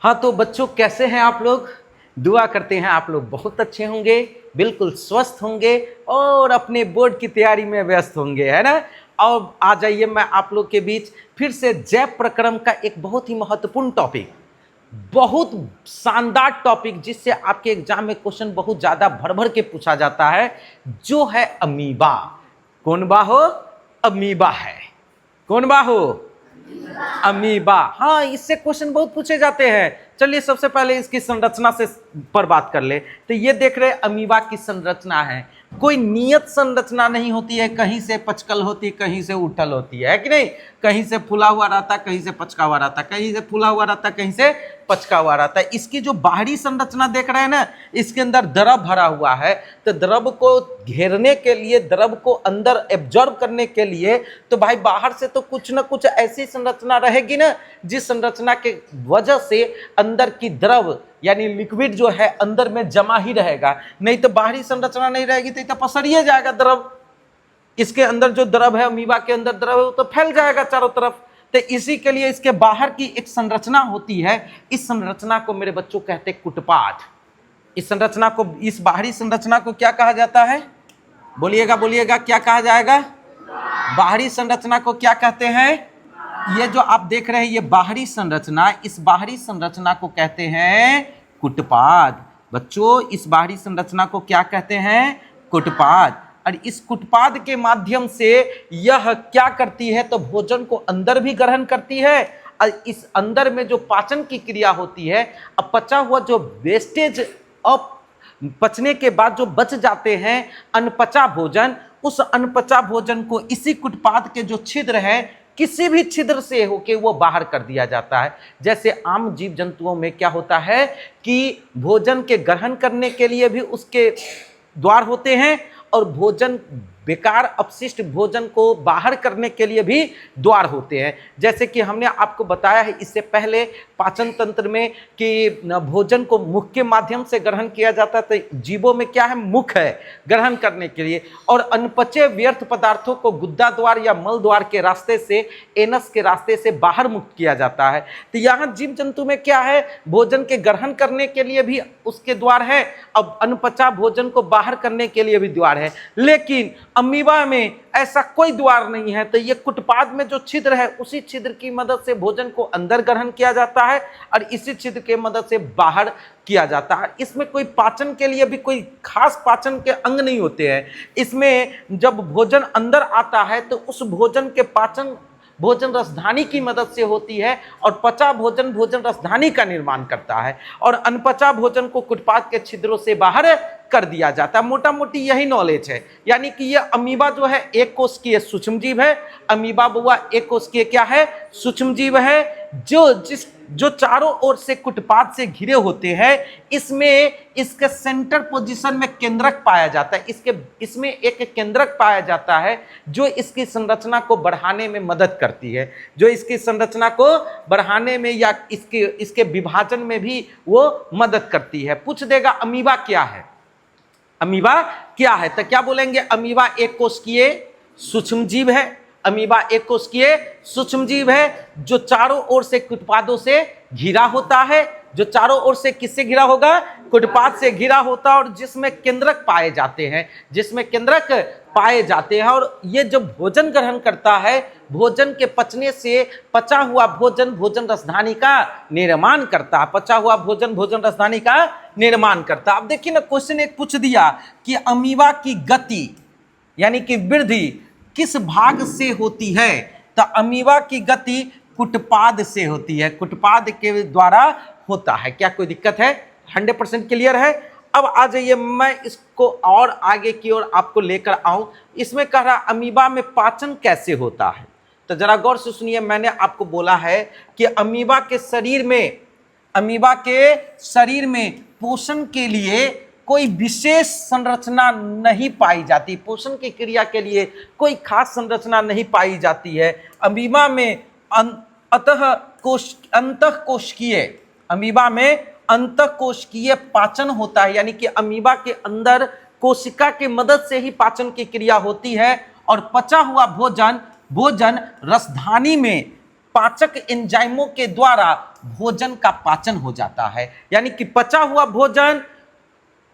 हाँ तो बच्चों, कैसे हैं आप लोग? दुआ करते हैं आप लोग बहुत अच्छे होंगे, बिल्कुल स्वस्थ होंगे और अपने बोर्ड की तैयारी में व्यस्त होंगे, है ना। और आ जाइए, मैं आप लोग के बीच फिर से जैव प्रक्रम का एक बहुत ही महत्वपूर्ण टॉपिक, बहुत शानदार टॉपिक, जिससे आपके एग्जाम में क्वेश्चन बहुत ज्यादा भर भर के पूछा जाता है, जो है अमीबा। कौन बा हो? अमीबा है। कौन बा हो? अमीबा। हाँ, इससे क्वेश्चन बहुत पूछे जाते हैं। चलिए सबसे पहले इसकी संरचना से पर बात कर ले। तो ये देख रहे अमीबा की संरचना है, कोई नियत संरचना नहीं होती है, कहीं से पचकल होती है, कहीं से उठल होती है कि नहीं। कहीं से फूला हुआ रहता, कहीं से पचका हुआ रहता, कहीं से फूला हुआ रहता, कहीं से पचका हुआ रहता है। इसकी जो बाहरी संरचना देख रहे हैं ना, इसके अंदर द्रव भरा हुआ है। तो द्रव को घेरने के लिए, द्रव को अंदर एब्जॉर्ब करने के लिए, तो भाई बाहर से तो कुछ ना कुछ ऐसी संरचना रहेगी ना, जिस संरचना के वजह से अंदर की द्रव यानी लिक्विड जो है अंदर में जमा ही रहेगा। नहीं तो बाहरी संरचना नहीं रहेगी तो पसरिए जाएगा द्रव। इसके अंदर जो द्रव है, अमीबा के अंदर द्रव है, वो तो फैल जाएगा चारों तरफ। तो इसी के लिए इसके बाहर की एक संरचना होती है। इस संरचना को मेरे बच्चों कहते हैं कुटपाद। इस संरचना को, इस बाहरी संरचना को क्या कहा जाता है? बोलिएगा बोलिएगा, क्या कहा जाएगा? बाहरी संरचना को क्या कहते हैं? ये जो आप देख रहे हैं ये बाहरी संरचना, इस बाहरी संरचना को कहते हैं कुटपाद। बच्चों, इस बाहरी संरचना को क्या कहते हैं? कुटपाद। और इस कुटपाद के माध्यम से यह क्या करती है? तो भोजन को अंदर भी ग्रहण करती है, और इस अंदर में जो पाचन की क्रिया होती है, अब पचा हुआ जो वेस्टेज, अब पचने के बाद जो बच जाते हैं अनपचा भोजन, उस अनपचा भोजन को इसी कुटपाद के जो छिद्र है, किसी भी छिद्र से होके वो बाहर कर दिया जाता है। जैसे आम जीव जंतुओं में क्या होता है कि भोजन के ग्रहण करने के लिए भी उसके द्वार होते हैं, और भोजन, बेकार अपशिष्ट भोजन को बाहर करने के लिए भी द्वार होते हैं। जैसे कि हमने आपको बताया है इससे पहले पाचन तंत्र में कि भोजन को मुख के माध्यम से ग्रहण किया जाता है। तो जीवों में क्या है? मुख है ग्रहण करने के लिए, और अनपचे व्यर्थ पदार्थों को गुद्दा द्वार या मल द्वार के रास्ते से, एनस के रास्ते से बाहर मुक्त किया जाता है। तो यहाँ जीव जंतु में क्या है? भोजन के ग्रहण करने के लिए भी उसके द्वार है, अब अनपचा भोजन को बाहर करने के लिए भी द्वार है। लेकिन अमीबा में ऐसा कोई द्वार नहीं है। तो ये कुटपाद में जो छिद्र है, उसी छिद्र की मदद से भोजन को अंदर ग्रहण किया जाता है, और इसी छिद्र के मदद से बाहर किया जाता है। इसमें कोई पाचन के लिए भी कोई खास पाचन के अंग नहीं होते हैं। इसमें जब भोजन अंदर आता है तो उस भोजन के पाचन भोजन रसधानी की मदद से होती है, और पचा भोजन भोजन रसधानी का निर्माण करता है, और अनपचा भोजन को कुटपाद के छिद्रों से बाहर कर दिया जाता है। मोटा मोटी यही नॉलेज है। यानी कि यह अमीबा जो है एक कोशिकीय सूक्ष्म जीव है। अमीबा बुआ एक कोशिकीय क्या है? सूक्ष्म जीव है, जो चारों ओर से कुटपाद से घिरे होते हैं। इसमें इसके सेंटर पोजीशन में केंद्रक पाया जाता है। इसमें एक केंद्रक पाया जाता है जो इसकी संरचना को बढ़ाने में मदद करती है, जो इसकी संरचना को बढ़ाने में या इसके विभाजन में भी वो मदद करती है। पूछ देगा अमीबा क्या है? अमीबा क्या है? तो क्या बोलेंगे? अमीबा एक कोशिकीय सूक्ष्म जीव है। अमीबा एक कोशिकीय सूक्ष्म जीव है जो चारों ओर से कुटपादों से घिरा होता है। जो चारों ओर से किससे घिरा होगा? कुटपाद से घिरा होता है, और जिसमें केंद्रक पाए जाते हैं, जिसमें केंद्रक पाए जाते हैं। और ये जब भोजन ग्रहण करता है, भोजन के पचने से पचा हुआ भोजन भोजन रसधानी का निर्माण करता है। पचा हुआ भोजन भोजन रसधानी का निर्माण करता है। अब देखिए ना, क्वेश्चन एक पूछ दिया कि अमीबा की गति यानी कि वृद्धि किस भाग से होती है? तो अमीबा की गति कुटपाद से होती है, कुटपाद के द्वारा होता है। क्या कोई दिक्कत है? 100% क्लियर है। अब आ जाइए, मैं इसको और आगे की ओर आपको लेकर आऊं। इसमें कह रहा अमीबा में पाचन कैसे होता है? तो जरा गौर से सुनिए। मैंने आपको बोला है कि अमीबा के शरीर में पोषण के लिए कोई विशेष संरचना नहीं पाई जाती। पोषण की क्रिया के लिए कोई खास संरचना नहीं पाई जाती है। अमीबा में अंतःकोशिकीय पाचन होता है। यानी कि अमीबा के अंदर कोशिका की मदद से ही पाचन की क्रिया होती है, और पचा हुआ भोजन रसधानी में पाचक एंजाइमों के द्वारा भोजन का पाचन हो जाता है, यानी कि पचा हुआ भोजन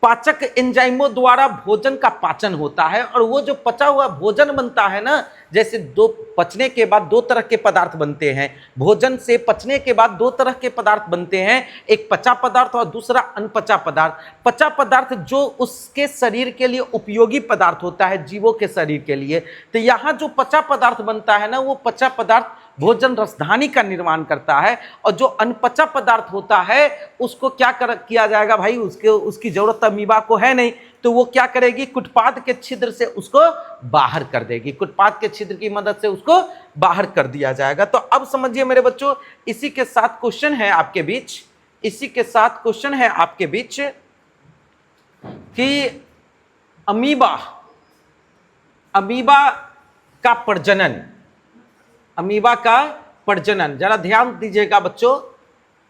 पाचक एंजाइमों द्वारा भोजन का पाचन होता है। और वो जो पचा हुआ भोजन बनता है ना, जैसे पचने के बाद दो तरह के पदार्थ बनते हैं, भोजन से पचने के बाद दो तरह के पदार्थ बनते हैं, एक पचा पदार्थ और दूसरा अनपचा पदार्थ। पचा पदार्थ जो उसके शरीर के लिए उपयोगी पदार्थ होता है, जीवों के शरीर के लिए। तो यहाँ जो पचा पदार्थ बनता है ना, वो पचा पदार्थ भोजन रसधानी का निर्माण करता है। और जो अनपचा पदार्थ होता है उसको क्या किया जाएगा भाई, उसकी जरूरत अमीबा को है नहीं, तो वो क्या करेगी, कुटपाद के छिद्र से उसको बाहर कर देगी, कुटपाद के छिद्र की मदद से उसको बाहर कर दिया जाएगा। तो अब समझिए मेरे बच्चों, इसी के साथ क्वेश्चन है आपके बीच, इसी के साथ क्वेश्चन है आपके बीच कि अमीबा का प्रजनन, अमीबा का प्रजनन, जरा ध्यान दीजिएगा बच्चों,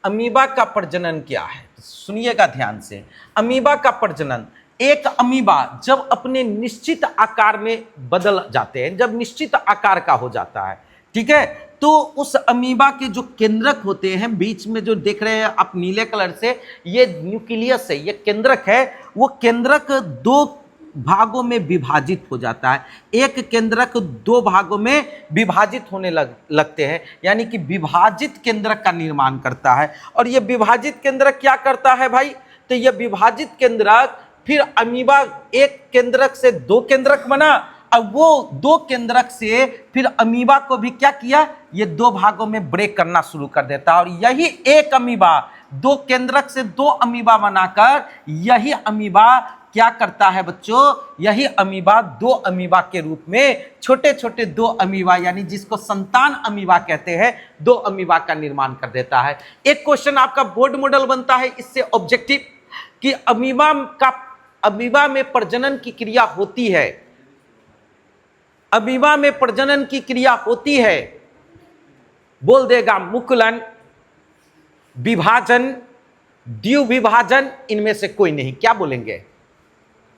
अमीबा का प्रजनन क्या है, सुनिएगा ध्यान से। अमीबा का प्रजनन, एक अमीबा जब अपने निश्चित आकार में बदल जाते हैं, जब निश्चित आकार का हो जाता है, ठीक है, तो उस अमीबा के जो केंद्रक होते हैं, बीच में जो देख रहे हैं आप नीले कलर से, ये न्यूक्लियस है, ये केंद्रक है, वो केंद्रक दो भागों में विभाजित हो जाता है। एक केंद्रक दो भागों में विभाजित होने लगते हैं, यानी कि विभाजित केंद्रक का निर्माण करता है। और ये विभाजित केंद्रक क्या करता है भाई, तो ये विभाजित केंद्रक फिर अमीबा एक केंद्रक से दो केंद्रक बना, अब वो दो केंद्रक से फिर अमीबा को भी क्या किया, ये दो भागों में ब्रेक करना शुरू कर देता है। और यही एक अमीबा दो केंद्रक से दो अमीबा बनाकर, यही अमीबा क्या करता है बच्चों, यही अमीबा दो अमीबा के रूप में, छोटे छोटे दो अमीबा, यानी जिसको संतान अमीबा कहते हैं, दो अमीबा का निर्माण कर देता है। एक क्वेश्चन आपका बोर्ड मॉडल बनता है इससे ऑब्जेक्टिव, कि अमीबा में प्रजनन की क्रिया होती है, अमीबा में प्रजनन की क्रिया होती है, बोल देगा मुकुलन, विभाजन, द्विविभाजन, इनमें से कोई नहीं। क्या बोलेंगे,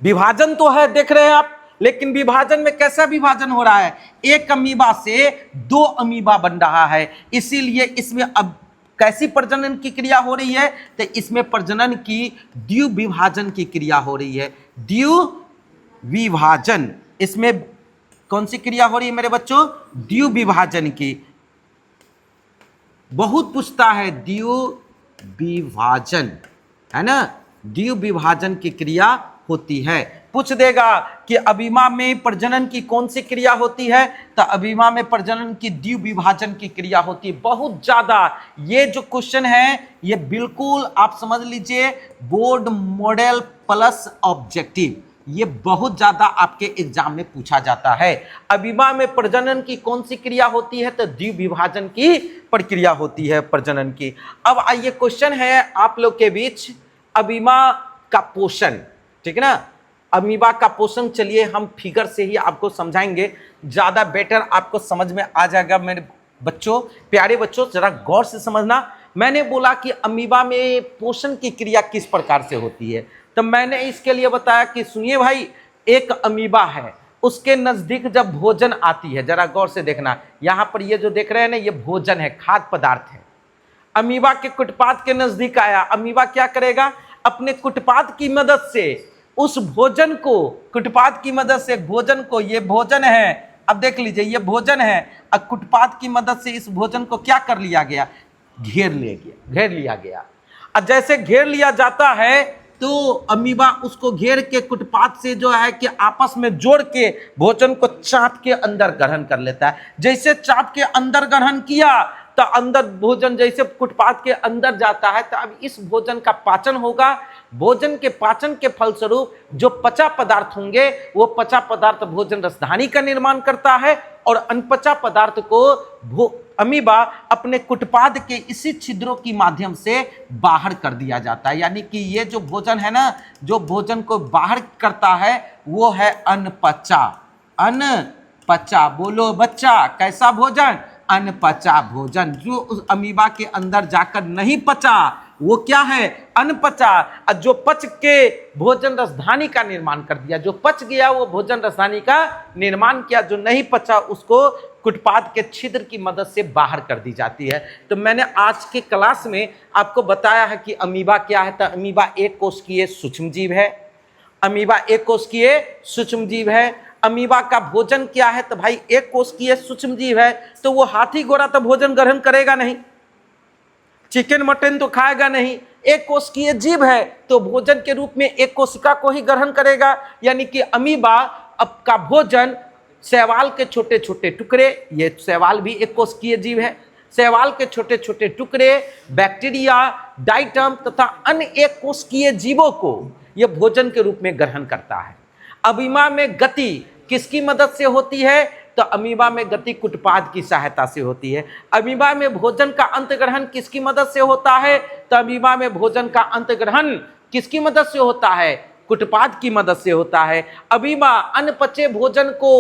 विभाजन तो है देख रहे हैं आप, लेकिन विभाजन में कैसा विभाजन हो रहा है, एक अमीबा से दो अमीबा बन रहा है, इसीलिए इसमें अब कैसी प्रजनन की क्रिया हो रही है, तो इसमें प्रजनन की द्विविभाजन की क्रिया हो रही है, द्विविभाजन, इसमें कौन सी क्रिया हो रही है मेरे बच्चों, द्विविभाजन की। बहुत पूछता है द्विविभाजन, है ना, द्विविभाजन की क्रिया होती है। पूछ देगा कि अमीबा में प्रजनन की कौन सी क्रिया होती है, तो अमीबा में प्रजनन की द्विविभाजन की क्रिया होती है। बहुत ज्यादा ये जो क्वेश्चन है, ये बिल्कुल आप समझ लीजिए बोर्ड मॉडल प्लस ऑब्जेक्टिव, ये बहुत ज्यादा आपके एग्जाम में पूछा जाता है। अमीबा में प्रजनन की कौन सी क्रिया होती है, तो द्विविभाजन की प्रक्रिया होती है प्रजनन की। अब आइए क्वेश्चन है आप लोग के बीच, अमीबा का पोषण, ठीक है ना, अमीबा का पोषण, चलिए हम फिगर से ही आपको समझाएंगे, ज्यादा बेटर आपको समझ में आ जाएगा मेरे बच्चों, प्यारे बच्चों, जरा गौर से समझना। मैंने बोला कि अमीबा में पोषण की क्रिया किस प्रकार से होती है, तो मैंने इसके लिए बताया कि सुनिए भाई, एक अमीबा है, उसके नजदीक जब भोजन आती है, जरा गौर से देखना, यहां पर ये जो देख रहे हैं ना, ये भोजन है, खाद्य पदार्थ है, अमीबा के कुटपाद के नजदीक आया, अमीबा क्या करेगा, अपने कुटपाद की मदद से उस भोजन को, कुटपाद की मदद से भोजन को, ये भोजन है, अब देख लीजिए ये भोजन है, अब कुटपाद की मदद से इस भोजन को क्या कर लिया गया, घेर लिया गया। अब जैसे घेर लिया जाता है तो अमीबा उसको घेर के कुटपाद से जो है कि आपस में जोड़ के भोजन को चाप के अंदर ग्रहण कर लेता है। जैसे चाप के अंदर ग्रहण किया तो अंदर भोजन जैसे कुटपाद के अंदर जाता है, तो अब इस भोजन का पाचन होगा। भोजन के पाचन के फलस्वरूप जो पचा पदार्थ होंगे, वो पचा पदार्थ भोजन रसधानी का निर्माण करता है, और अनपचा पदार्थ को अमीबा अपने कुटपाद के इसी छिद्रों की माध्यम से बाहर कर दिया जाता है। यानी कि ये जो भोजन है ना, जो भोजन को बाहर करता है वो है अनपचा। अनपचा, बोलो बच्चा, कैसा भोजन, अनपचा भोजन। जो उस अमीबा के अंदर जाकर नहीं पचा वो क्या है, अनपचा। जो पच के भोजन रसधानी का निर्माण कर दिया, जो पच गया वो भोजन रसधानी का निर्माण किया, जो नहीं पचा उसको कुटपाद के छिद्र की मदद से बाहर कर दी जाती है। तो मैंने आज के क्लास में आपको बताया है कि अमीबा क्या है। तो अमीबा एक कोशिकीय सूक्ष्म जीव है। अमीबा एक कोशिकीय सूक्ष्म जीव है। अमीबा का भोजन क्या है? तो भाई एक कोशिकीय सूक्ष्म जीव है, तो वो हाथी घोड़ा तो भोजन ग्रहण करेगा नहीं, चिकन मटन तो खाएगा नहीं। एक कोशिकीय जीव है तो भोजन के रूप में एक कोशिका को ही ग्रहण करेगा। यानी कि अमीबा का भोजन शैवाल के छोटे छोटे टुकड़े, ये शैवाल भी एक कोशिकीय जीव है, शैवाल के छोटे छोटे टुकड़े, बैक्टीरिया, डाइटम तथा अन्य एक कोशिकीय जीवों को यह भोजन के रूप में ग्रहण करता है। अमीबा में गति किसकी मदद से होती है? तो अमीबा में गति कुटपाद की सहायता से होती है। अमीबा में भोजन का अंतग्रहण किसकी मदद से होता है? तो अमीबा में भोजन का अंतग्रहण किसकी मदद से होता है? कुटपाद की मदद से होता है। अमीबा अनपचे भोजन को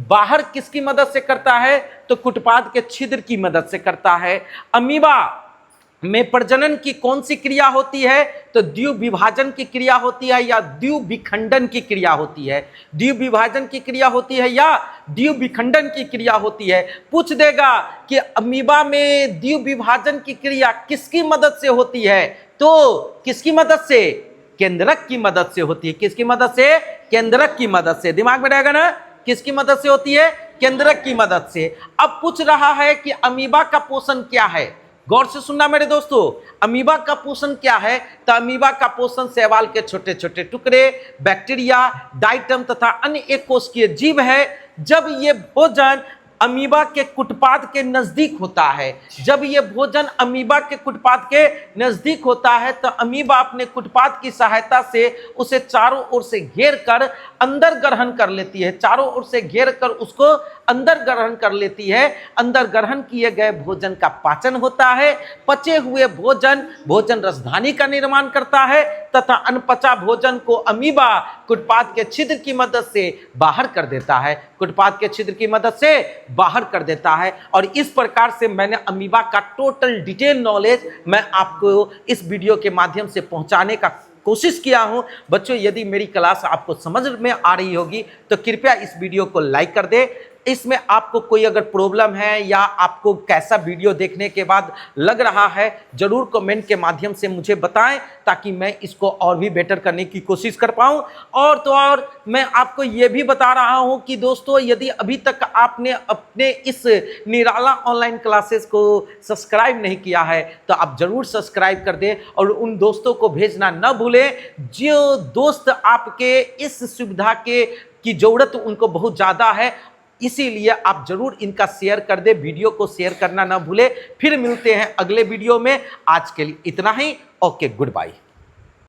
बाहर किसकी मदद से करता है? तो कुटपाद के छिद्र की मदद से करता है। अमीबा में प्रजनन की कौन सी क्रिया होती है? तो द्विव विभाजन की क्रिया होती है या द्विव विखंडन की क्रिया होती है? द्विव विभाजन की क्रिया होती है या द्विव विखंडन की क्रिया होती है? पूछ देगा कि अमीबा में द्विव विभाजन की क्रिया किसकी मदद से होती है? तो किसकी मदद से? केंद्रक की मदद से होती है। किसकी मदद से? केंद्रक की मदद से। दिमाग में रहेगा ना, किसकी मदद से होती है? केंद्रक की मदद से। अब पूछ रहा है कि अमीबा का पोषण क्या है? गौर से सुनना मेरे दोस्तों, अमीबा का पोषण क्या है? तो अमीबा का पोषण शैवाल के छोटे छोटे टुकड़े, बैक्टीरिया, डाइटम तथा अन्य एक कोशिकीय जीव है। जब ये भोजन अमीबा के कुटपाद के नजदीक होता है, जब ये भोजन अमीबा के कुटपाद के नजदीक होता है, तो अमीबा अपने कुटपाद की सहायता से उसे चारों ओर से घेर कर अंदर ग्रहण कर लेती है। चारों ओर से घेर कर उसको अंदर ग्रहण कर लेती है। अंदर ग्रहण किए गए भोजन का पाचन होता है। पचे हुए भोजन रसधानी का निर्माण करता है तथा अनपचा भोजन को अमीबा कुटपाद के छिद्र की मदद से बाहर कर देता है। कुटपाद के छिद्र की मदद से बाहर कर देता है। और इस प्रकार से मैंने अमीबा का टोटल डिटेल नॉलेज मैं आपको इस वीडियो के माध्यम से पहुंचाने का कोशिश किया हूं। बच्चों, यदि मेरी क्लास आपको समझ में आ रही होगी तो कृपया इस वीडियो को लाइक कर दे। इसमें आपको कोई अगर प्रॉब्लम है या आपको कैसा वीडियो देखने के बाद लग रहा है, जरूर कमेंट के माध्यम से मुझे बताएं, ताकि मैं इसको और भी बेटर करने की कोशिश कर पाऊं। और तो और मैं आपको ये भी बता रहा हूं कि दोस्तों, यदि अभी तक आपने अपने इस निराला ऑनलाइन क्लासेस को सब्सक्राइब नहीं किया है तो आप जरूर सब्सक्राइब कर दें और उन दोस्तों को भेजना न भूलें जो दोस्त आपके इस सुविधा की जरूरत उनको बहुत ज़्यादा है। इसीलिए आप जरूर इनका शेयर कर दे, वीडियो को शेयर करना ना भूले। फिर मिलते हैं अगले वीडियो में। आज के लिए इतना ही। Okay, good bye.